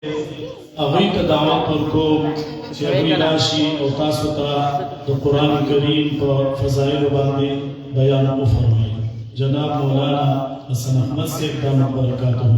اغوی ته دعوت ورکوم چې اغوی راشي او تاسو ته د قرآن کریم په فضایلو باندې بیان وفرمایي. جناب مولانا حسن احمد صاحب دامت برکاتهم.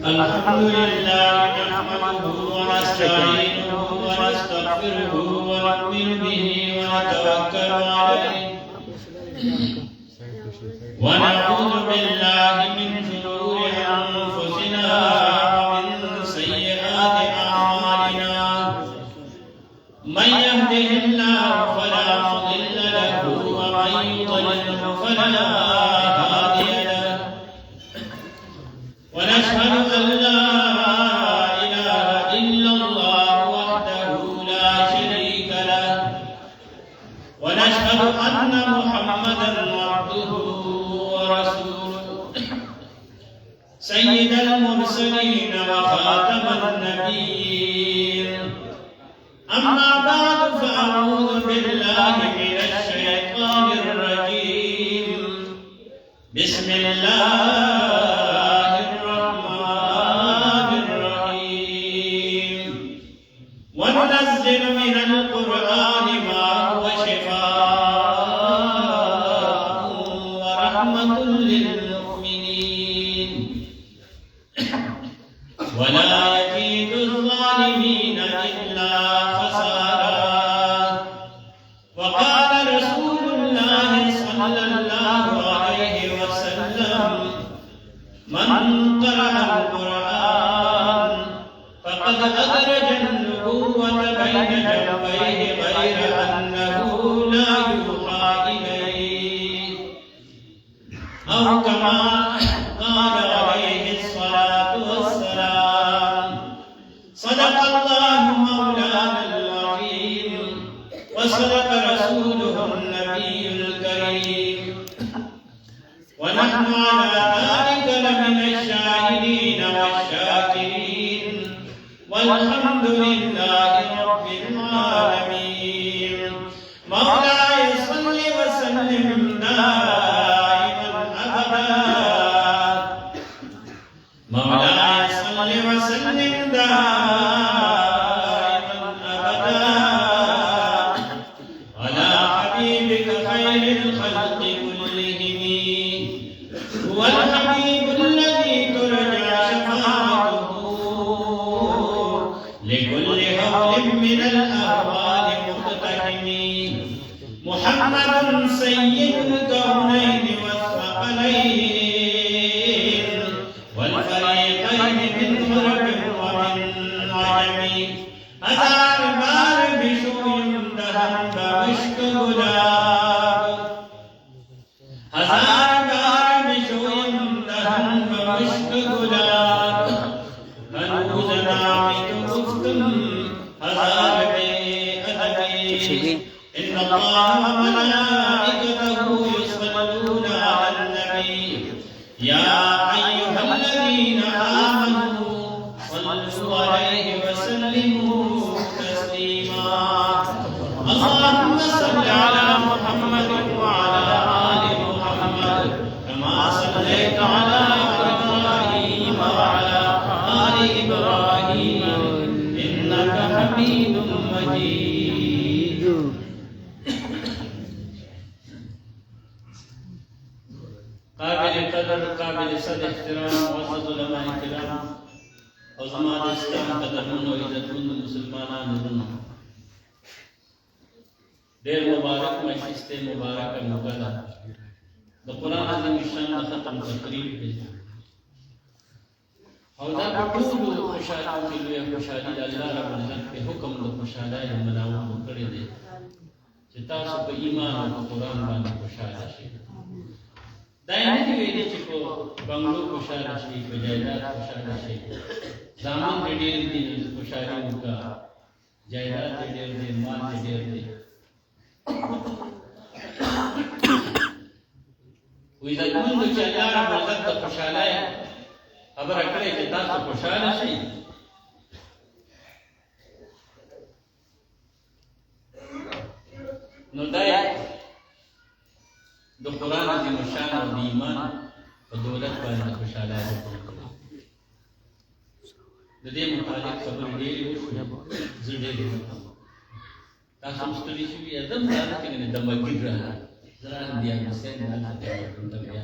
الحمد لله نحمده ونستعينه ونستغفره ونؤمن به ونتوكل عليه ونعوذ بالله من شرور أنفسنا ومن سيئات أعمالنا من يهده الله فلا مضل له ومن يضلل فلا هادي له ونشهد أن لا إله إلا الله وحده لا شريك له ونشهد أن محمدا عبده ورسوله سيد المرسلين وخاتم النبيين. أما بعد فأعوذ بالله من الشيطان الرجيم. بسم الله الرحمن الرحيم. وننزل من القرآن ما هو شفاء ورحمة للمؤمنين ولا يزيد الظالمين إلا خسارا. وقال رسول الله صلى الله عليه وسلم: من قرأ القرآن فقد أدرج النبوة بين جنبيه غير أنه لا يوحى إليه، أو كما قال عليه الصلاة والسلام. صدق الله مولانا العظيم وصدق رسوله النبي الكريم، ونحن على ذلك لمن الشاهدين والشاكرين، والحمد لله رب العالمين. مولاي صل وسلم دائما أبدا، مولاي صل وسلم دائما أبدا على حبيبك خير الخلق كلهم. هو الحبيب الذي ترجى شفاعته لكل هول من الأهوال مقتحم. محمد سيد الكونين والثقلين والفريقين من غرب ومن عجم. أتى البار بشوي دهم بمشك غلاب، هزار بار بشوي دهم بمشك غلاب. هنوزنا بتوفتم هزار بأدبي. إن الله وملائكته يصلون على النبي يا أيها الذين آمنوا صلوا عليه وسلموا تسليما. اللهم صل على محمد وعلى آل محمد كما صليت على إبراهيم وعلى آل إبراهيم إنك حميد مجيد. قابل قدر قابل صد احترام وعزت علماء کرام او زمان اسلام قدرمون و عزتمون مسلمانان ورنو دیر مبارک مجلس مبارک مقدر د قرآن عظیم شان ختم تقریب دی او دا ټول خوشاله کې لوی خوشالي د الله رب العزت په حکم د خوشالۍ مناوو کړی دی چې تاسو په ایمان او قرآن باندې خوشاله شئ. دا نه دی ویلي چې په بنگلو خوشاله شي، په جایداد خوشاله شي، زامن دې ډېر دي خوشالي وکړه، جایداد دې ډېر دی، مال دې ډېر دی. وی عزتمندو چې الله رب العزت د خوشحالۍ خبره کړې چې تاسو خوشحاله شئ، نو دا د قرآن عظیم الشان او د ایمان په دولت باندې خوشحاله وکړي. د دې متعلق خبرې ډېرې وشوې، زه ډېرې وکړم. تاسو هم ستړي شوي یاست، زه هم دا نه چې د مسجد راغلی، زه راغلم د یعقوب حسین هلته ورته بیا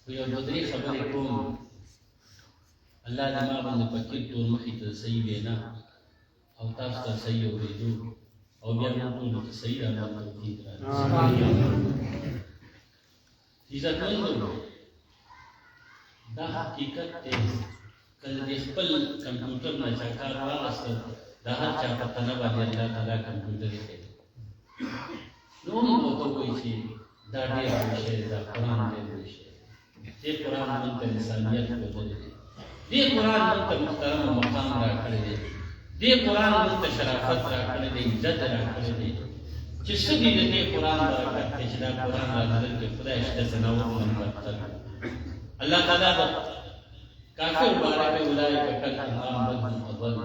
خو یو دوه درې خبرې کوم. الله دې ما باندې فقیر ټول مخې ته صحیح وینا او تاسو ته صحیح اورېدو او بیا موږ ټولو ته صحیح راباندې توفیق راکړي. عزتمندو، دا حقیقت دی، کله دې خپل کمپیوټر نه چا کار واخیسته، د هر چا په تنه باندې الله تعالی کمپیوټر ایښی، نو موږ ورته ووایو چې دا ډېر لوی شی دی، دا قرآن ډېر لوی شی دی. دې قرآن موږ ته انسانیت ښودلی دی، دې قرآن موږ ته محترم مقام راکړی دی، دې قرآن موږ ته شرافت راکړی دی، عزت راکړی دی، چې څه دي د دې قرآن برکت دی چې دا قرآن رانازل کړي. خدای شته ځناور من بدتر الله تعالی د کافر باره کې اولئک کالانعام بل هم اضل.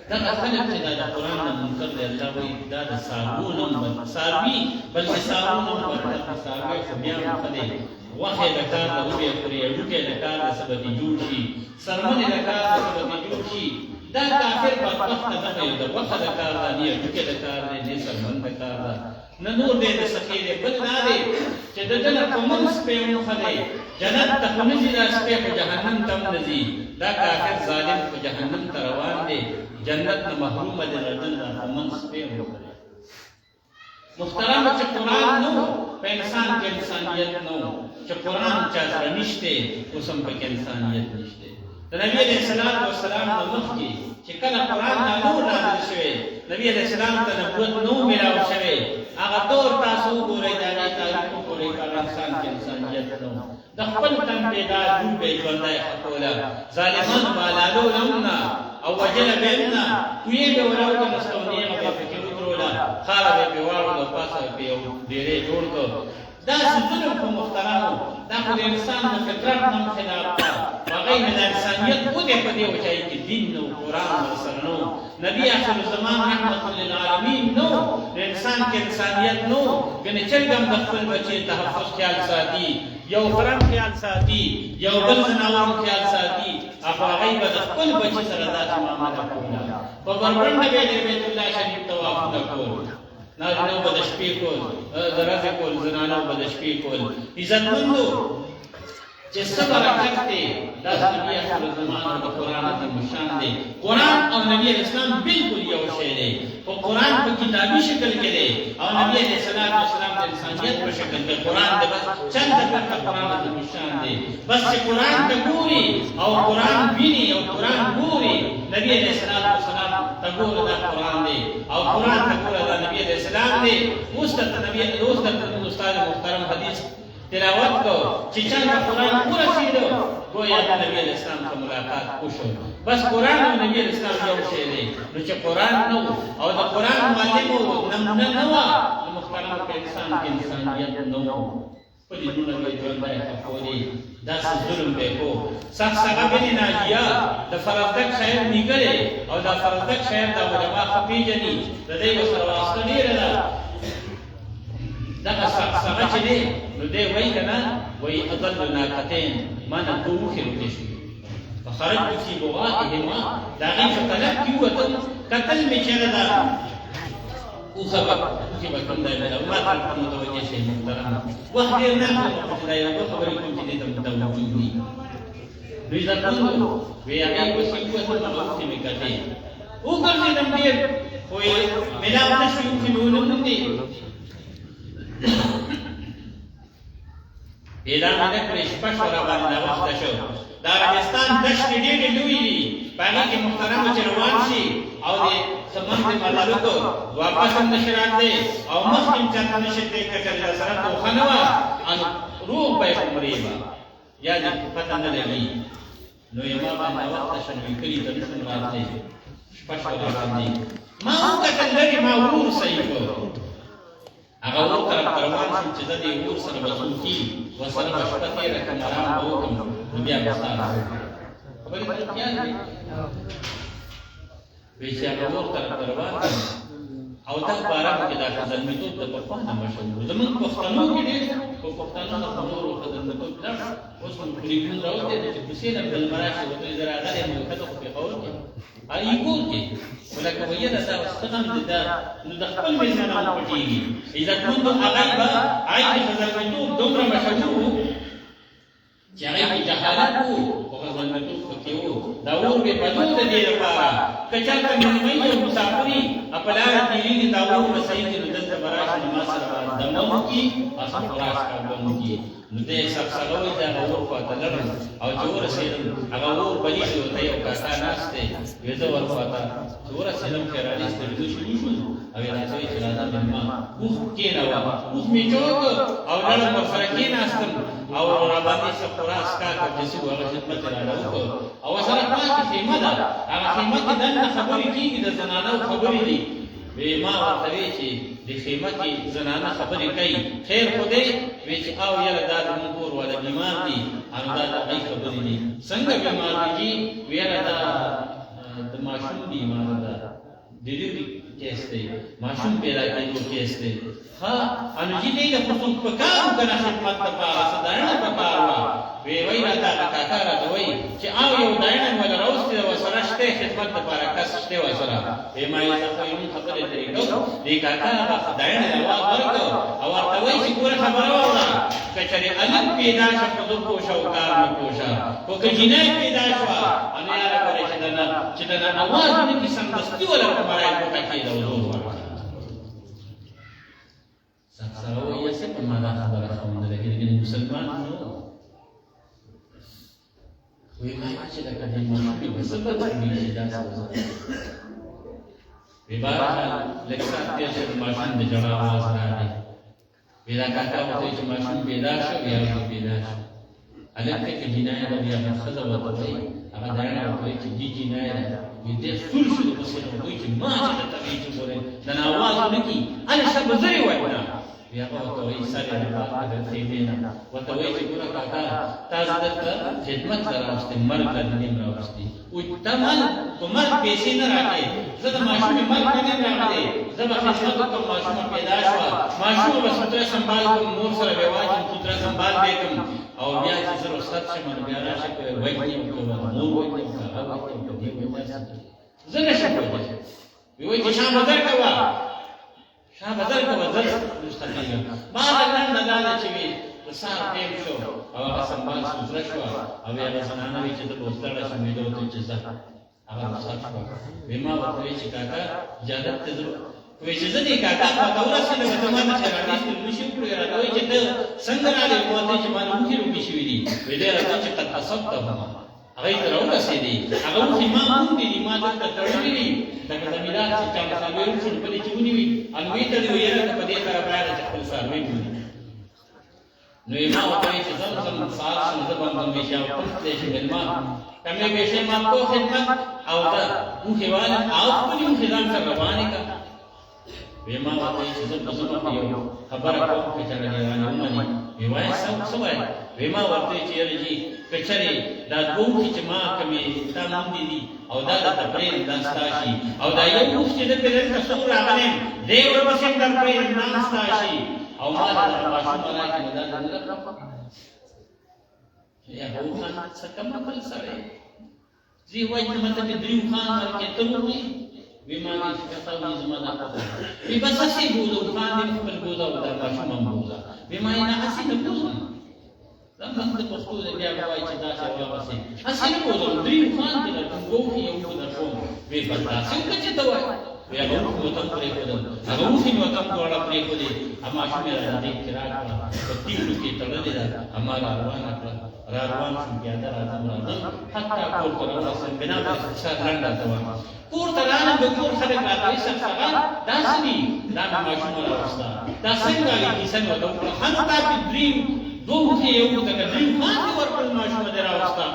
دغه خلک چې دا د قرآن نه منکر دی، الله وایي دا د څاروو نه هم څاروي، بلکې څاروو نه هم بدتر دي. څاروی خو بیا هم ښه دی، غوښې له کار د وبې خوري، هډوکي له کار د څه به دې جوړ شي، څرمنې له کار د څه به دې جوړ شي. دا کافر بدبخته دغه یو د غوښه د کار ده، نه هډوکي د کار دی، نه څرمن د کار ده، نه نور دی د سخي دی. بل دا دی چې د ده نه په منځ پې هم ښه دی، جنت ته خو نه ځي، دا سپی خو جهنم ته هم نه ځي. دا کافر ظالم خو جهنم ته روان دی، جنت نه محرومه دی، د ده نه په منځ پې هم ښه دی. محترمو، چې قرآن نه و په انسان کې انسانیت نه و، چې قرآن چا سره نشته اوس هم پکې انسانیت نشته. د نبي علیه السلام نه مخکې چې کله قرآن نه و نازل شوی، نبي علیه السلام ته نبوت نه و میلاو شوی، هغه دور تاسو وګورئ، د هغې تاریخ وګورئ، په انسان کې انسانیت نه و. د خپل تن پیدا جوړ به یې ژوندی ښخوله، ظالمانو به حلالوله هم نه او وجله به هم نه، کویې به وراوکنستو، نیغه به یې پکې وتروله، خاره به یې پرې واړوله، پاسه به یې یو ډېری جوړ کړ. داسې ظلم خو محترمو، دا خو د انسان د فطرت نه هم خلاف ده. هغوی نه د انسانیت ودې په دې وچایي کې دین نه و، قرآن ورسره نه و، نبي آخر الزمان رحمت للعالمین نه و، د انسان کې انسانیت نه و. ګنې چرګ هم د خپل بچې تحفظ خیال ساتي، یو خرم خیال ساتي، یو بل ځناور خیال ساتي، هغه هغوی به د خپل بچي سره داسې معامله کوله. په بربنډه به یې د بیت الله شریف طوافونه کول، نارینهو به د شپې کول، د ورځې کول، زنانو به د شپې کول. عزتمندو، چې څه برکت دی، دا د نبي آخر الزمان او د قرآن عظیم الشان دی. قرآن او نبي علیه السلام بلکل یو شی دی، خو قرآن په کتابي شکل کې دی او نبي علیه السلام د انسانیت په شکل کې. قرآن د بس چند دقیقه قرآن عظیم الشان دی، بس چې قرآن ته ګوري او قرآن ویني او قرآن ګوري، نبي علیه السلام ته ګوره دا قرآن دی او قرآن ته ګوره دا نبي علیه السلام دی. اوس درته استاد محترم حدیث تلاوت کو چې چاته قرآن ورسېده، گویا د نبي علیه السلام ته ملاقات وشو. بس قرآن او نبي علیه السلام یو شی دی. نو چې قرآن نه و او د قرآن معلم و، نمونه نه وه، نو محترم په انسان کې انسانیت نه و. په دې ډول به یې ژوندی ښخولي، داسې ظلم به یې کو. سخسغه بن ناجیه د فرزدک شاعر نیګلی او دا فرزدک شاعر دا علما ښه پېژني، د دی ورسره واسطه ډېره ده. دغه سخسغه چې دی نو دی وایي که نه، وایي اضل ناقتین، ما نه دوه اوښې روتې شوې، فخرجت فی بغاتهما، د هغې په طلب کې ووتل، کتل مې چېرې ده اوښه به کوم ځای ده، ما ته متوجه شئ محترم. وخت ډېر نه لرم، دا یو دوه خبرې کوم چې دې ته متوجه دي. نو عزتمندو، وایي هغې پسې ووتل، هغه اوښې مې کتې، وګرځېدم ډېر، خو یې ملاو نه شوې، اوښې مې ونه موندې. اعلان نه کړې، شپه شوه راباندې ناوخته شو. د عربستان دښتې ډېرې لویې دي، په هغې کې محترمو چې روان شي او د سمند د ملالکو واپس هم نشي راتلی او مخکې هم چاته نشي تللی، که چېرته سره توښه نه وه، روغ به یې عمرې به یا دې پته نه لګي. نو یې ما باندې وخته شنوي کلي ته نشم راتلی شپه شوه راباندې ما وکتل لرې ما ور صحیح کړ هغه ور طرف ته روان شوم چې زه دې ور سره به څوک کېږي ورسره به شپه تېره کړم ارام به وکړم نو بیا به ستا خبرې ته خیال دی وایي چې هغه ور طرف ته روان شوم او دا باران کې دا خزلمیتوب د پخوا نه مشهور زمونږ پښتنو کې ډېر په پښتنو نه خو نورو خزلمیتوب ډېر اوس مو ټلیفون راوړی دی چې کوڅې نه بل مرا شي ورته زه راغلی یم ښځه خو پېښور کې هغه کور کې خو لکه ویله دا اوس ښه غم دی دا نو د خپل مېلمانو پټېږي عزتمندو هغوی به هغوی د خزلمیتوب دومره مشهور وو چې هغوی کې جهالت وو خو خزلمیتوب پکې وو دا اور به بدلو د دې لپاره که چېرته مېلمۍ او مسافر وي په لاره تېرېږي دا اور به صحیح کړي نو دلته به راشي نو ما سره به دمه وکړي ما سره خلاص کار به وکړي نو دی سبسغه وایي د هغه اور خواته لړم او چې ورسېدم هغه اور بلېږي ورته یو کاکا ناست دی وایي زه ورخواته چې ورسېدم چې رانیستلېدو شروع شو او یې راته وایي چې راځه مېلمه اوښ کېنوه اوښ مې جوړ او لړم ورسره کېناستم او راباندې څه خوراک کار چې څه هغه خدمت یې رانه وکړ او ورسره پاتې خیمه ده هغه خیمه کې دننه خبرې کېږي د زنانو خبرې دي وی ما ورته وی چې د خیمه کې زنانه خبرې کوي خیر خو دی وی چې او یاره دا زموږ کور والا بیمار دي او دا د هغوی خبرې دي څنګه بیمار دي وی یاره دا د ماشوم بیمار ده ډلیوري کیس دی ماشوم پیدا کېدو کیس دی ښه انو چې دی له خو څوک پکار و که نه خدمت دپاره څه داړنه پکار وه وی وایي راته هغه کاکا راته وایي چې او یو داړنه مې وله راوستې ده ورسره شته خدمت دپاره کس شته ورسره وی ما یې ته خو یې مونږ خبرې ترې کوو دې کاکا هغه داړنه له واغ ورکړ او ورته وایي چې ګوره خبره واوره که چېرې الک پیدا شه خو زه پوشه او کار نه پوشه خو که جینۍ پیدا شوه انو یاره ګورې چې د نه اواز نه کي سمدستي وله په مړی کوټه کېده او زور ورکړه سره وایي څه په ما دا خبره خوندله کې لیکن مسلمان نو وی ما چې لکه دې ماشومې به څه بدلېږي چې داسې وځي وی بهرحال لږ ساعت تېر شو د ماشوم د ژړا اواز راغی وی دا کاکا ورته وایي چې ماشوم پیدا شو بیا ورته پیدا شو هلک ته که جینایه ده بیا ښځه ورته وایي هغه داړنه ورته وایي چې دې جینایه ده وی دې سور شو د پسې نه ورته وایي چې ما چې درته وایي چې ګورې د نه اواز ونه کړي هلې ښه به زرې وایي بیا هغه ورته وایي سر یې راپاک کړه د خیمې نه ورته وایي چې ګوره کاکا تا زه درته خدمت ته راوستې مرګ ته نه یم راوستې ته مال په مرګ پیسې نه راکړې زه د ماشومې مرګ ته نه یم راغلی زه به خدمت وکړم ماشومه پیدا شوه ماشومه به سوتره سنبال کړم مور سره به واچم سوتره سنبال به کړم او بیا چې زه رخصت شم نو بیا راشي که وجنې وکړم مور وجنې وکړم هغه وجنې وکړم دې وجنې زه نه شم کولی وی وایي چې شام بدر کوه شاه بدل کوه زر مستقیږه ما لنډه دا ده چې وي د سهار ټیم شو او هغه سنبال سوزره شوه او بیا هغه زنانه وایي چې زه به اوس ستړی شم ویده ورته وایي چې ځه هغه رخصت شوه وی ما ورته وایي چې کاکا اجازت ته ځو وایي چې زه دې کاکا خواته ورسېدم ته ما نه چې رانیستل وشي وکړو راته وایي چې ته څنګه راغلې ما ورته وایي چې ما نه اوښې روږې شوي دي وایي دی راته چې قد اصبتهما هغوی ته راورسېدې هغه اوښې ما موندې دي ما دلته تړلې دي لکه د میلاد چې چا څاروي وشو نو په دې چې ونیوي انوې تړلې وي یاره ته په دې طرف راغله چې خپل څاروي بولي نو یې ما ورته وایي چې زه ځم سهار شم زه به همېشه او پوښتلی شي مېلمه که مې ویشې ما کو خدمت او ته اوښې والم او خپلې اوښې ځان سره روانې کړه وی ما ورته وایي چې زه به زما په یو خبره کوم که چېرې دې رانه ومني وی وایي څه وایې وی ما ورته وایي چې یاره جي که چېرې دا دوه اوښې چې ما کومې تا موندې دي او دا درته پرېږدم دا ستا شي او دا یو اوښ چې زه پرې دلته څوک راغلی یم دی ورپسې هم در پرېږدم دا ستا شي او ما دغه ماشومه راکړي نو دا زه نه درکړم هغه اوښان څه کم عقل سړی زه یې وایي چې ماته مې درې اوښان ورکړې ته ووایي وی ما وایي چې کاکا وایي زما دا ښځه وی بس هسې بوځه اوښان دې خپل بوځه او دا ماشوم هم بوځه وی ما یې نه هسې نه بوځم دا موږ د پښتو د بیا وایي چې داسې واپسې هسې نه بوځم درې اوښان دې درکړم دوه اوښې یو اوښ درکوم وی بس داسې وکړه چې ته وایي وی هغه اوښ مې ورته هم پرېښودل هغه اوښې مې ورته هم دواړه پرېښودې ماشوم یې راته کې راکړه په تیږو کې تړلې ده اما را روانه کړه را روان شوم پیاده راځم حتی کور ته راورسېدم بنا په کیسه لنډه ته وایم کور ته راغلم د کور خلک راته وایي سرسغان دا څه دي دا مې ماشومه راوسته دا څنګه راغلې کیسه مې ورته وکړه ښه نو دا چې دوه اوښې یو اوښ ته که درې اوښان دې ورکړل ماشومه دې راوسته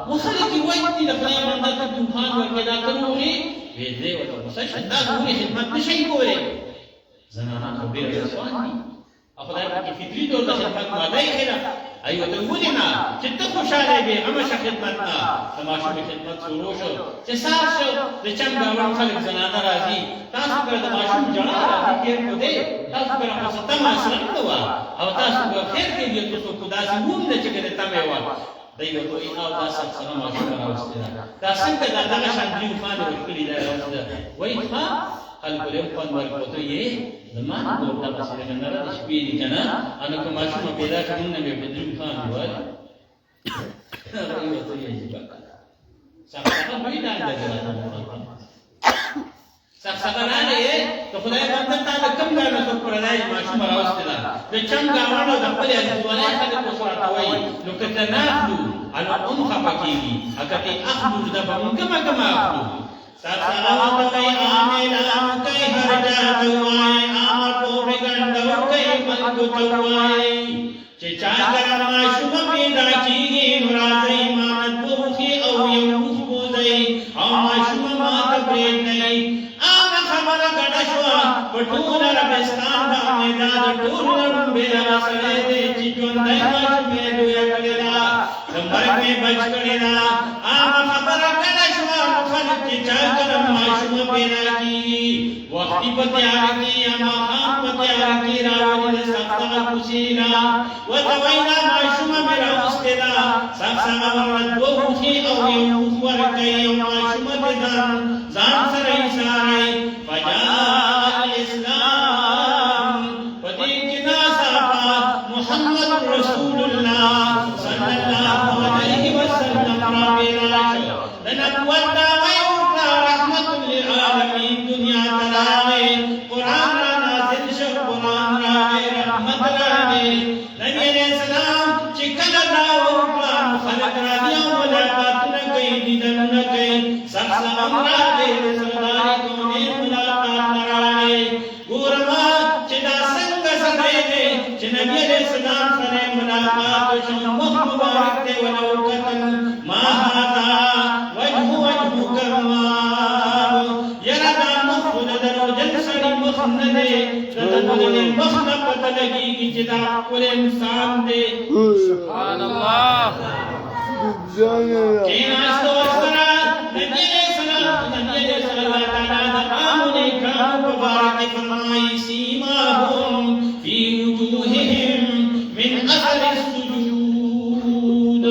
وخلق وجدي لفلان من ذات الدخان وكذا تنوري بيدي وتوسش دا نوري خدمت نشي كوري زنانا خبير رسواني أخذ في فطري دور دا خدمت ماداي خلا أيوة تنقولنا جدا خوشالي بي أمشا خدمتنا تماشو بخدمت سروشو تسارشو لچم باورم خلق زنانا رازي تاسو پر تماشو جنا رازي كير كده تاسو پر خاصة تماشرم دوا أو تاسو پر خير کے لئے تو خداسي مون دا چکده تميوا دایو تو این او داس سره ماشوم راوستل دا څنګه دا دغه شان دی فان ورکړي دا راوستل وای ښا خلکو له په ورکوته یې زمان کو دا څه نه نه د شپې دي کنه ان کوم ماشوم پیدا کړي نه به بدري فان وای دایو ته یې ځکه څنګه وای دا سخسګرانه یې ته خدای باندې تا کم غاڼه ته پردای ماشوم راوستل د چم غاڼو د خپل ځوانه خلک سره وای نو کته ناخلو انا خپکیږي اکته اخلو د بمکما کما اخلو سخسګرانه کوي امنا کوي هرجا دوای امر په بګندو کوي ملګو دوای چې چا ګرام ماشوم پیدا کیږي راځي ایمان پوخي او یو بوزي او ماشوم ما ته پرېږدي خبر گڑشوا بطول ربستان دا میدان طول رنبیرا سرے دے چیچون دیماش میں دویا کلینا نمبر میں بچ کلینا آم خبر گڑشوا مخلق چیچا کرم ماشوم پیدا کی وقتی پتیار کی اما خام پتیار کی راولی سختا کسینا وطوینا ماشوم میرا استدا سخصا ورد بوخی او یوخ ورکی ماشوم دیدان زان سرائی سارائی فجاء الإسلام فتيجنا سابا محمد رسول الله صلى الله عليه وسلم رابنا لنبوتا ويوتا رحمة للعالمين دنيا تلاوي قرآن نازل شو قرآن راوي رحمة راوي نبي عليه السلام چکل راوتا خلق راوي ملاقات نکي دیدن نکي سخص امراضي رسولالي کوني نبی علیہ السلام سره ملاقات شو مبارک ته ولو کتل ما هذا وجه كرما يرى مخد درو جلسني مخند دغه مخند پته لګي چې دا ول انسان دی سبحان الله کینا استوسرا نبی علیہ السلام تعالی کرام مبارک فرمای سیماهم في وجوههم من أثر السجود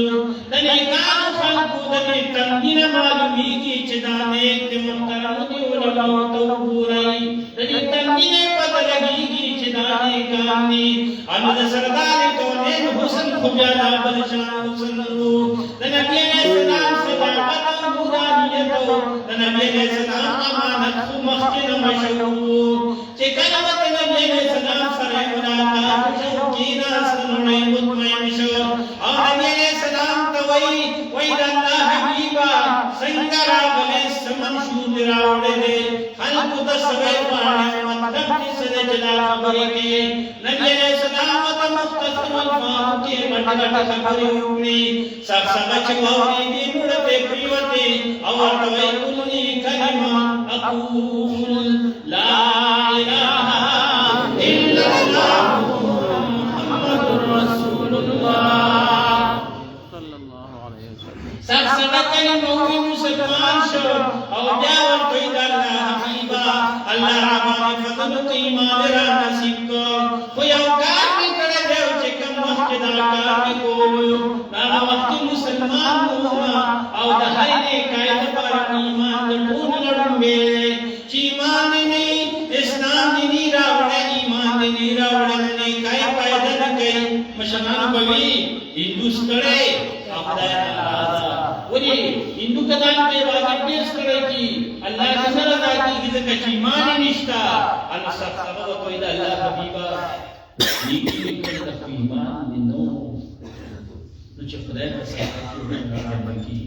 دني كان خلقو دني تنگين معلوميگي چدانيك دي محترمتي ولو توبوري دني تنگين پتلگيگي چدانيك آمني أنو سردار كونين حسن خبيانا بلشان حسن رو دنبي عليه السلام صداقت مدانيتو دنبي عليه السلام أمانت مخجن مشهور چکلمت نبي عليه السلام سره ملاقات شو کینا سنوی مطمئن شو او نبی علیہ السلام توئی وید اللہ حبیبا سنگرا بلے سمن شود راوڑے دے خلق تصوی پانے مطلب کسے جلا خبری کے نبی علیہ السلام تا مختصر الفاظ کے مطلب خبری ہوئی سب سمجھ موری دی مڑتے پریوتے اور توئی کلی کلمہ اقول لا الہ الا اللہ محمد رسول اللہ صلی اللہ علیہ وسلم سخصتنی موی مسلمان شو او جاور قید اللہ حبیبا اللہ رحمان فضل ایمان را نصیب کو کوئی اوقات میں کرے دیو چکم مسجد آکار میں کولو نا وقت مسلمان ہونا او دہائنے قائد پر ایمان دون لڑنبے چیمان نہیں اسلام نہیں راوڑے ایمان نہیں راوڑے نہیں کئی پائدہ نہ کئی مشہمان بوی ہندوس کرے اپدائی آزا ولی ہندو کدان پہ واضح پیس کرے کی اللہ کسر ادا کی گزر چیمان نشتا اللہ سب سبب قوید اللہ حبیبا نیکی لکھر دفع ایمان ننو نوچے خدای پسا کی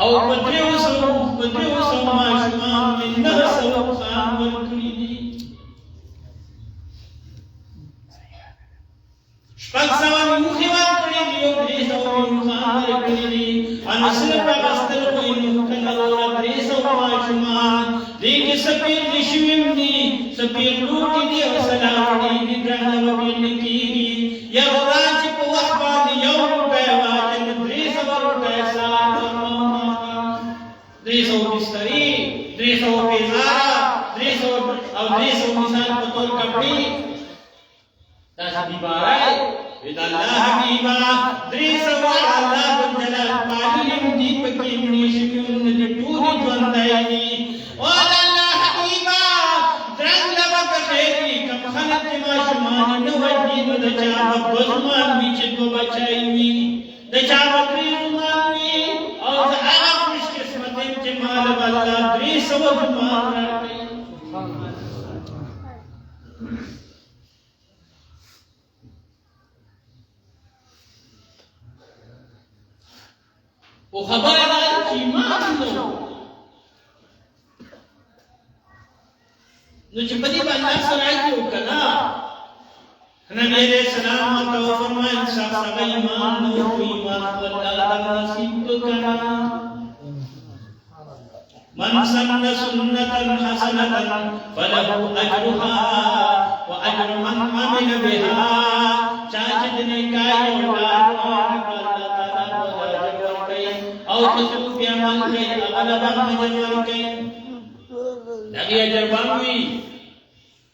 او بدریو سو ماشومان من نسو خان ورکړي دي شپږ سوه موخې ورکړي دي او درې سوه خان ورکړي دي ان صرف اغستل کوي نو کله درې سوه ماشومان دې کې سپیر دي شویم دي سپیر لوټي دي او سلام دي ګرانه وکړي کېږي یا ورځ په وخت باندې یو روپۍ واچل درې سوه روپۍ سلام درې سوه بسترې درې سوه پیزاره درې سوه او درې سوه مثال په طور کپړې داسې بیماری ودا الله حبیبا درې سوه الله جلال پالیم دي پکې مړي شوي دي ټولې ژوندی دي او الله حبیبا درنګ لبکه خیر دي کوم خلک چې ماشومان نه وژني نو د چا به بزمان وي چې دوه بچی وي د چا به درې زمان وي او د هغه خوش قسمت یم چې مال به الله درې سوه زمان راکوي او خبره ده چې ایمان نو چې په دې باندې سره یو کنا نبی علیہ السلام تو فرمایي صاحب ایمان نو ایمان الله نصیب کنا من سن سنة حسنة فله أجرها وأجر من عمل بها چاچ دنے کائی اولاد او تسوق بعمل کئی اغلب مجمل کئی لگی اجر باوی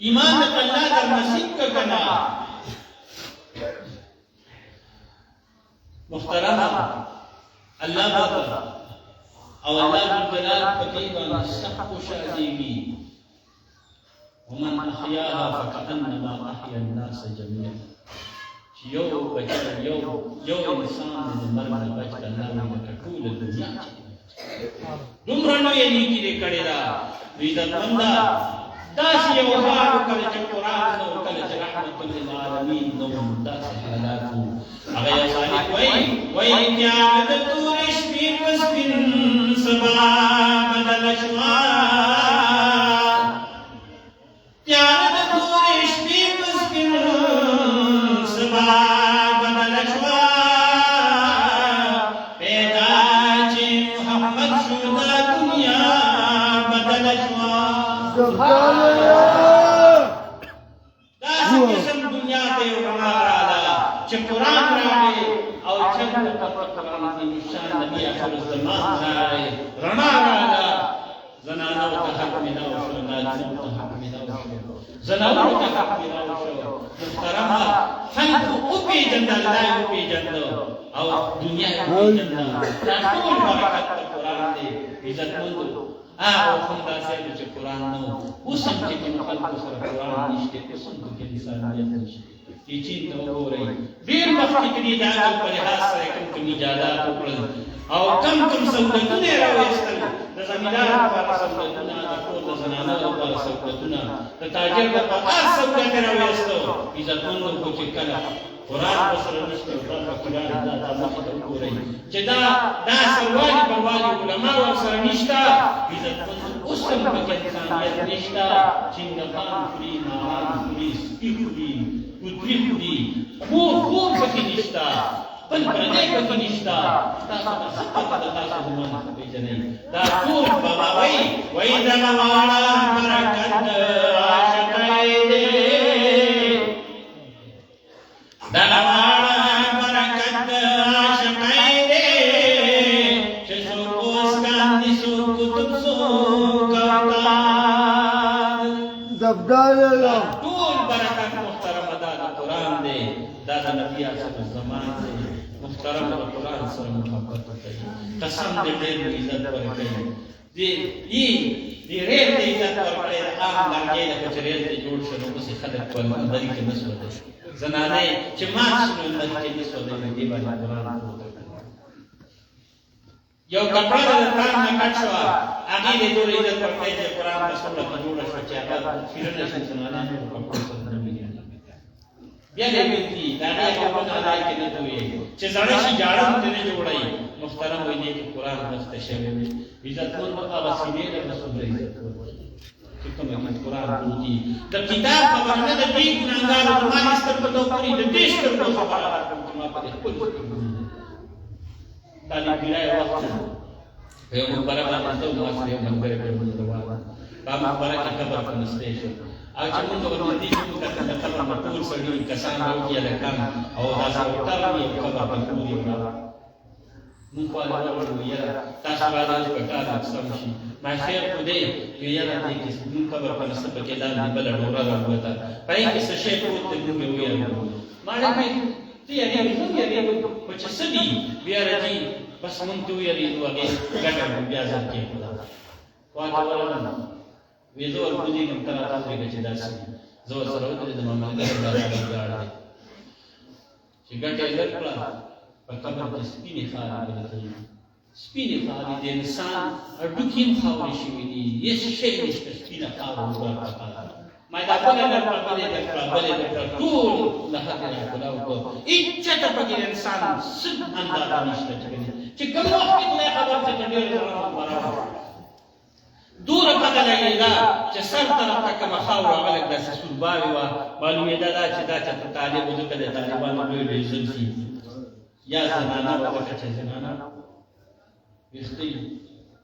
ایمان اللہ در نصیب کا کنا محترم اللہ بابا او اللہ جلال فتیبا سخت شادیوی ومن احیاها فکأنما احیا الناس جميعا یو بچر یو انسان د مرګ بچ الله موږ ټول دنیا دومره نو یې نیکی دې کړی دا عزت مندا داس یو هغه کله چې قران نو کله چې رحمت للعالمین نو داس حالاتو هغه صالح وای جان د تورش په پسپین سبا بدل شوا جان د تورش په پسپین سبا بدل شوا پیدا چې محمد شو د دنیا بدل شوا سبحان الله داسې قسم دنیا ته رڼا راغله چې قرآن راغی او څنګه په قرآن کې نشان نبی آخر الزمان راغی رڼا راغله زنانو ته حق ملاو شو نارینهو ته حق ملاو شو زنانو ته حق ملاو شو محترمه خلق وپېژند الله وپېژند او دنیا وپېژند دا ټول برکت د قرآن دی عزتمندو او خدا صاحب چې قرآن نو اوس هم چې کوم خلکو سره قرآن نشته اوس هم کې انسانیت نشته چې چین ته وګورئ ډېر مخکې کې دا په لحاظ سره کوم ایجادات وکړل او کم سہولتونه راوېستل د زمیندار لپاره سہولتونه د کور د زنانو لپاره سہولتونه د تاجر لپاره هر سہولت راوېستو عزتمندو خو چې کله قرآن سره نشته او په قرآن دا تاسو ته وګورئ چې دا سروالي بروالي علما ورسره نشته عزتمندو اوس هم پکې انسانیت نشته چنګخان خوري ماران خوري سپي خوري کوتري خوري خور پکې نشته بل پردې پکې نشته تاسو ته څه پته ده تاسو زموږ پیژنئ دا ټول بابا وایي دغه واړه برکت عاشقای دې دغه واړه برکت عاشقای دې چې څوک اوس کاندي څوک کتب څوک اوتاد ټول برکت محترم ده د قرآن دی دا د نبي آخر الزمان دی محترم د قرآن سره محبت وکړي قسم دې ډېر عزت ورکړي دې ډېر عزت ورکړي عام لنګې د کچریل ته جوړ شو نو اوس خلک په مندري کې نسو ده زنانه چې ما شنو مندري کې نسو ده دې باندې قرآن یو کپڑا د قرآن نه کټ شو هغه دې ډېر عزت ورکړي چې قرآن په څومره جوړ شو چې هغه پیرنه شي زنانه په کوم څه نه بیا دې ویني دا نه یو په نړۍ کې نه دوی چې ځړې شي جاړم ته نه جوړای محترم وي دې کې قران دسته شوی وي عزت مند هغه سینې له رسول الله عزت ورکړي چې کوم قران بوتي د کتاب خبر نه د دې ګناګار او ما ستر په دوکري د دې ستر په خبره راکړم چې ما په خپل طالب ګرای وخت یو مبارک باندې ما سره یو منبر په روان با مبارک خبر کنيسته شو او چې موږ ورته دې چې کله خبر ټول سړي کسان راوځي لکان او دا څورتل یو خبر په ټول یو موږ په اړه وایو تاسو باندې په کار اقسام شي ما خیر خو دې یو یاره دې چې موږ خبر په نسبت کې دا بل ډورا راوته پای کې څه شی پروت دی موږ وایو ما نه ته یې نو یې په چې سدي بیا راځي بس مونږ ته یې وګه ګټه بیا ځکه واګه ولنه ویزور پوجي کوم تر تاسو کې چې داسې زور سره وته د ماما د راځي چې ګټه لرکړه په کمر کې سپینې خالي سپینې خالي د انسان اډوکیم خاورې شوې دي هیڅ شی نشته سپینه خاورې ورته ما دا په لاره په دې د خپل د ټول له هغه نه کولاو کو اچته په انسان سد اندازه نشته چې کوم وخت له خبر څخه ډېر راځي دور پته لګیدا چې سر طرف ته کوم خاور غلط د سورباوي وا معلومه ده چې دا چې طالب وځي کله طالبانو ډېر ډېر شي یا زنانه وکړه چې زنانه وستي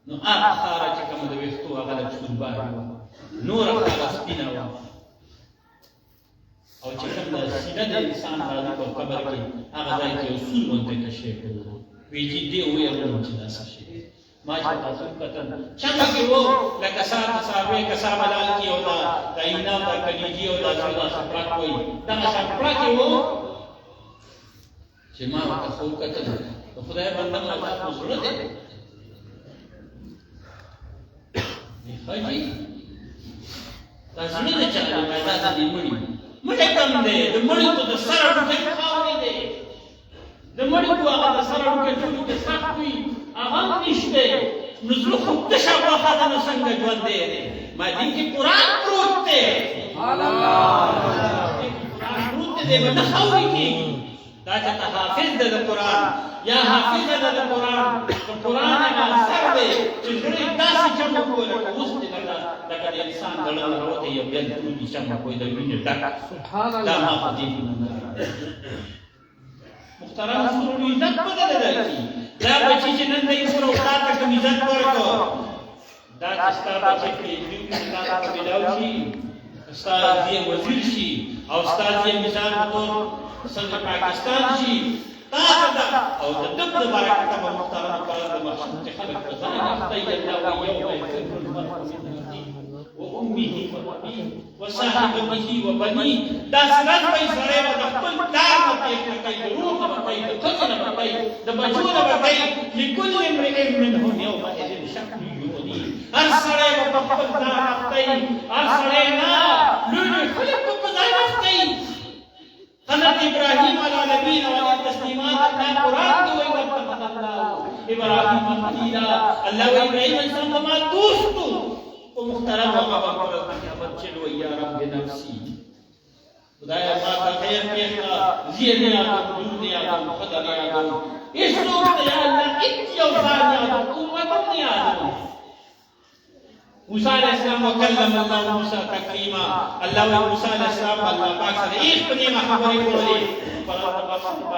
نو هغه خاره چې کوم د وستو هغه د سورباوي نور هغه سپینه وا او چې کوم د سینه د انسان راځي په قبر کې هغه ځای کې اصول مونږ ته شي ویجی دی ویل چې دا څه شي ما چې تاسو کتل څنګه کې وو لکه صاحب کسا بلال کی ہوتا داینا دا کلیجی او دا څنګه سپراک وای دا سپراک وو چې ما تاسو کتل خدای بنده ما تاسو سره دې حاجی تاسو نه چاله ما دا دې مړی مړی کم دې د مړی ته د سره ډکه خاورې دې د مړی کو هغه د سره ډکه ټول سخت وي هغه نشته نزل خو د شاوه هغه نه څنګه ژوند دی ما دې کې قران پروت دی الله قران پروت دی نه خاورې کې دا چې حافظ د قران یا حافظ د قران قران هغه سر دی چې ډېر داسې جمع کوله اوس دې دا د انسان دلته وروته یو بل ټول جمع کوي د وینې ډک سبحان الله دا ما دې محترم سورو عزت بدل دی دا بچی چې نن دې سره استاد ته کوم عزت ورکو دا استاد بچی کې دې استاد ته ملاوي شي استاد یې وزیر شي او استاد یې مثال په تور څنګه پاکستان شي دا او د دغه برکت په محترم کار د مخصوص خلک په ځای اخته الله یوم یفر المرء من وامه وابيه وصاحبته وبنيه دا سنت په سره د خپل کار په کې د روح په کې د خزنه په کې د بچو په کې لكل امرئ منهم يومئذ شأن يغنيه هر سره په خپل کار اخته هر سره نه لوی خلک په ځای اخته حضرت ابراهيم على نبينا وعلى التسليمات الله قران کې وایي واتقوا الله ابراهيم خليلا الله ابراهيم السلام ما دوستو او محترم هغه په قیامت چې وایي یا رب نفسي خدایا ما ته خیر کې زیاده یا دنیا یا خدای یا اس وخت یا الله اتیو ثانیا امت دنیا موسی علیہ السلام وکلم الله موسی تکلیما الله موسی علیہ السلام الله پاک سره هیڅ په دې خبرې کولې پر تاسو په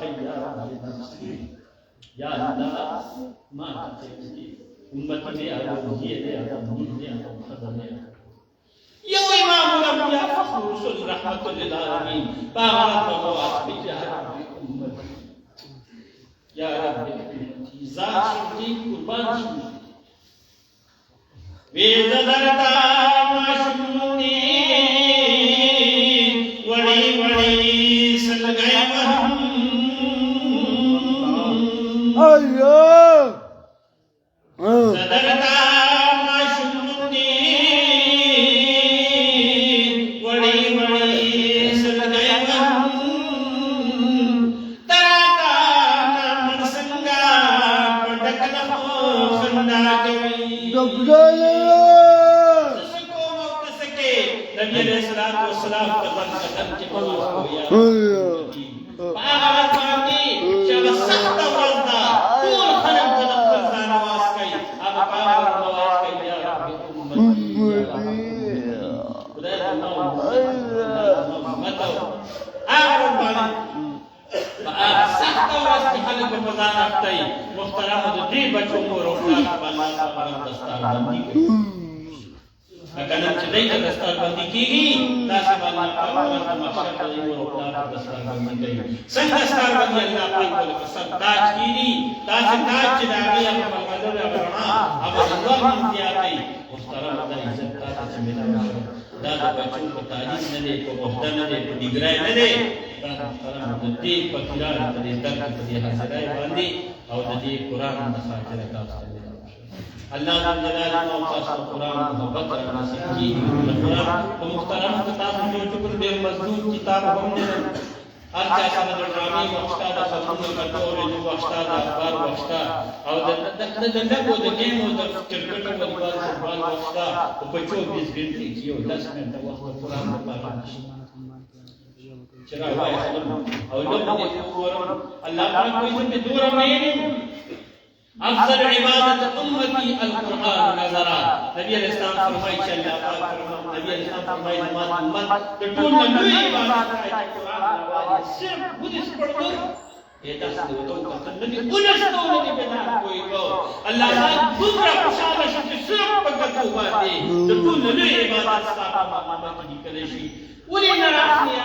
کوي یا الله ما ته امت دې او دې او دې او خدای یو امام الانبیاء فخر رسول رحمت للعالمین باغت بواس بجاه امت یا رب ذات دې قربان ویزدرتا ماشمونی وڑی وڑی سلگئی وہم زدرتا ماشمونی وڑی وڑی سلگئی وہم تراتا نامن سنگا پڑک لخو خندا گوی نبی علیہ السلام کا قسم چې په واسطه یا هغه باندې چې هغه سخته ورځ ده ټول خلک به د خپل ځان اواز کوي هغه په هغه اواز کوي یا رب خدای زما امت هغه باندې سخته ورځ کې خلک په ځان اخته محترم د دې بچو مور او پلار په الله تعالی دستاربندي کوي اگر چې دای ته دستاربندي کیږي تاسو باندې الله په محشر کې مور او پلار دستاربندي کوي څنګه دستاربندي الله پاک ول قسم تاج کیږي تاج چې دا هغه په مدد غرنا هغه ځوان امتیازي محترم د عزت تاسو چې ملي دا د بچو په تعلیم نه دی په وحده نه دی په ډیګرای نه دی دا محترم د دې په خلال د دې درک په دې حاضرای باندې او د دې قران د خاطر تاسو الله جل جلاله او تاسو قران محبت را نصیب کی د قران په محترم تاسو جو ټکر ډېر مضبوط کتاب هم نه هر چا سره د ډرامې وخته د خبرونو کټورې د وخته د اخبار وخته او د لګو د ګیمو د کرکټ او فوټبال وخته او په 24 غنټې کې یو 10 منټه وخت قرآن لپاره چرا وای او لږ الله پاک کوئی چې دور مې افضل عبادت امتی القرآن نظرا نبی علیہ السلام فرمائی چې الله پاک نبی علیہ السلام فرمائی زموږ امت د ټول لوی عبادت ہے قرآن صرف بدیس پڑھو یہ تاسو ته وکړه نبی ولستو نبی بنا کوئی کو الله پاک دومره خوشاله شي چې صرف په کتو باندې د ټول لوی عبادت ستاسو په امت کې کړی شي ولې نه راځي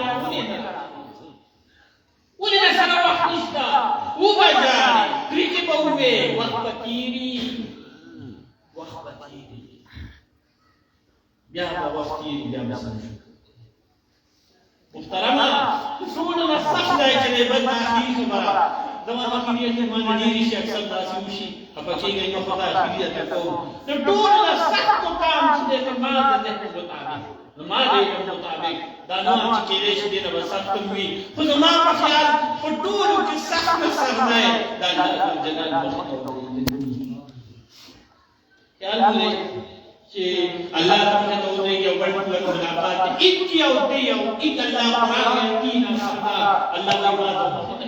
ولې نه سره وخت نشته وبجاري تريكي بوي وقت كيري بیا وقت كيري بیا مسلم محترمه څومره سخت دی چې بد اخیری خبره زما اخیری ته باندې ډیری شي اکثر داسې وشي په کېږي نو خدای اخیری ته کوم نو ټول سخت کام چې د ما د مطابق ما دې مطابق دا نو چې کېږي چې د سخت وي خو زما په خیال په ټول کې سخت سر نه دا جنت خیال لري چې الله تعالی ته ودی یو بل ملاقات اکی او دی او اک الله قرآن یقین صدا الله تعالی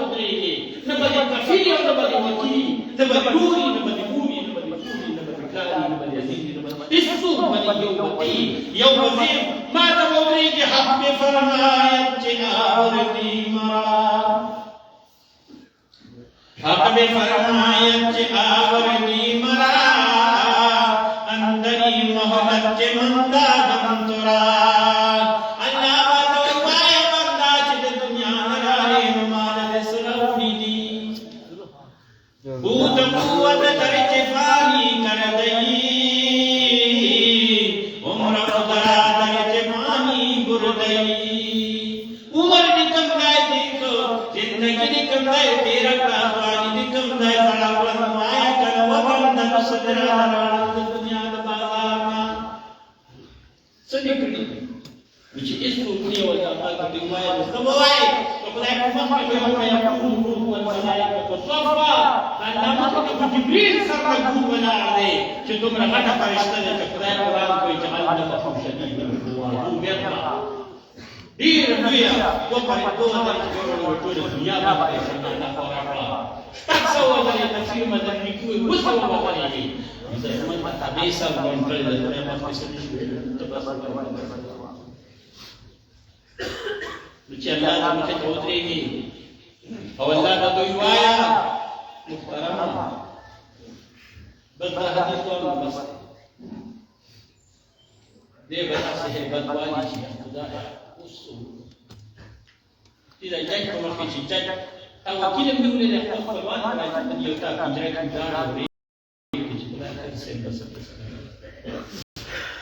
ودیږي نه به کفیر او نه به وکیل نه به نوري نه به مومي نه به مسؤول نه به کاری نه به یزید نه به اسو باندې یو وزیر ما ته ودیږي حق به فرمایت چې اوردی ما حق به فرمایت چې اوردی مرا اندری محبت کے مندہ دم ترا اللہ باتو پائے بندہ چھ دنیا نرائے ممالد سرونی دی بود قوت درج فانی کر دئی عمر خدا درج فانی گر دئی عمر نکم گئے دیکھو زندگی نکم گئے تیرا کافانی نکم گئے بڑا بنوائے کر وبندن صدر حران which is to clear what Allah can do why is the way to black must be how I am to and malaika to sofa and nama to jibril sarra gu wala ale che tumra gata farishta ne che khudai quran ko jamal na mahum shadid wa hu birra dir duya ko pare do da ko dunya ma pa na qara taksa wa da tafsir madani ku musa wa wali zaman tabisa kontrol da ma fisali چې الله دې مخه ته ودرېږي او الله دا دوی وایا محترم بس دا حدیث ټول بس دې بس هي بدوالي چې خدا اوس دې دا چې کوم کې چې او وکیل موږ له خپل خپلوان راځي یو تا کېږي دا ورې چې خدا دې سم بس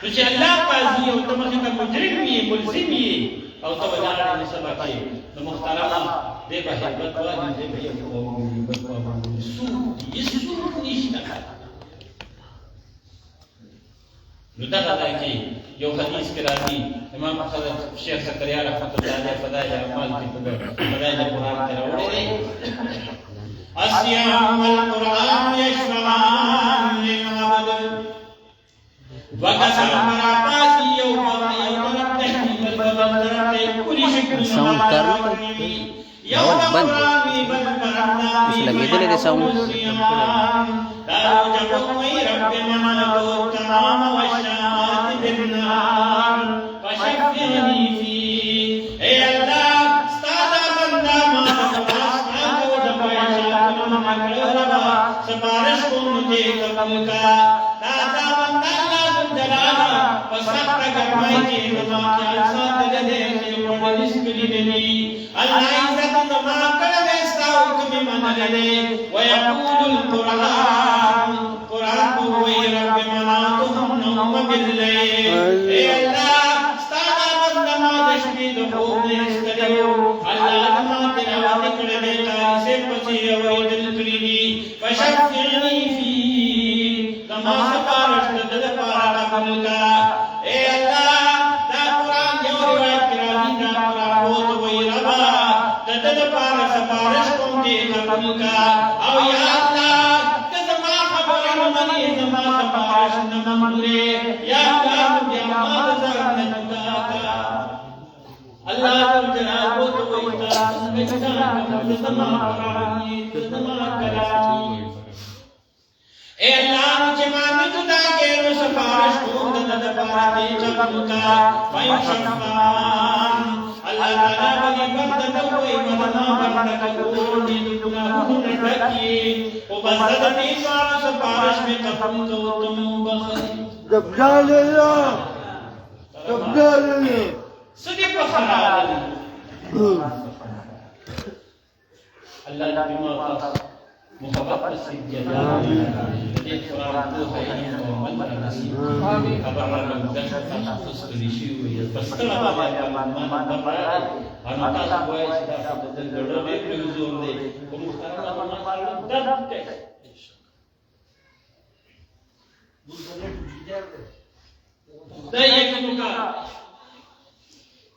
نو چې الله قاضي او ته مخه مجرم یې ملزم یې او ته ولاړې نه سبا کوي نو محترم دې په هیبت واجب دې په you so Yesu نشته know the راځي you حدیث کې راځي امام حضرت شیخ زکریا رحمت الله علیه فضائل اعمال کې فضائل قرآن کې راوړي اسیام القرآن یشفعان للعبد وقسم راپاسی یو طرف تحکیم البلد lagi dulu di sound. ويقول القرآن هو رب مناتهم نوم بالليل يا الله استانا بندما دشمي دخول يستريو الله ما تلاوت کرنے کا سے پچی اوئی دل کریدی فشفعني فيه كما سپارش دل پارا قبل کا اے اللہ دا قرآن جو روایت کراوی دا قرآن بہت وہی ربا دل پارا سپارش کم دے قبل کا او یا اللہ کزما خبر منی زما سپارش نمانورے یا اللہ بیاماد زرن نجاتا اللہ جلال بہت وہی تاس بچان زما کرانی زما کرانی اے اللہ جمان جدا کے رو سپارش کون دل پارا دے قبل کا فائن شفان اللہ تعالی بنی بردہ کوئی مدنا بردہ کون دی دنیا ہون رکی او بزد نیسان سپارش میں قبل کو تم بخری جبجال اللہ سدی بخرال اللہ بما خاص محبت سے جلال یہ قرآن کو ہے اور من نصیب خبر رب دشت خصوص کلیشی ہوئی بس کلا بابا من برا انا تا کوئی سدا دل گڑ میں حضور دے کو مختار ہمارا درد ہے دا یہ کا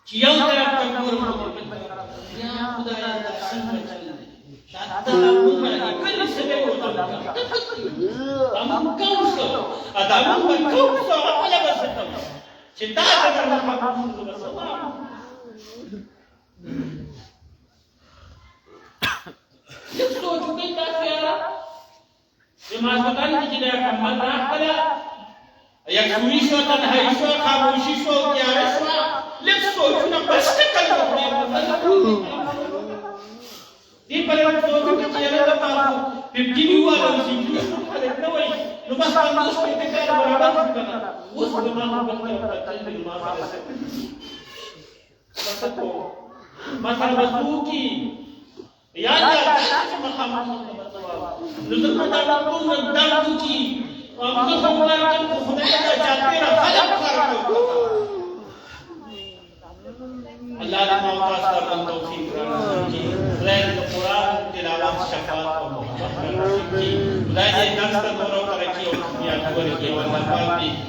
چیو طرف تکور یا خدا سن شاتا مونږه کله سبه کوته تم کوسو ادم کوسو ولا بس چې دا څنګه په کومه یڅو چې دا څنګه چې ما ځکه چې دا کمل راکړه یا کومي شو ته هي شو خاموشي شو تیار شو لکه چې نو بس کله di pada waktu itu kita ada tahu begini walau sini ada kawai lepas kampus kita ada berapa bukan us benar benar di rumah satu masalah basuki ya cuma kamu lalu kita pun mendang buki aku mengajarkan kepada jati rakyat karena Allah Taala akan taufik rezeki selain Quran tilawat syafaat Allah rezeki mulai dars terus teraki dunia dua ki wal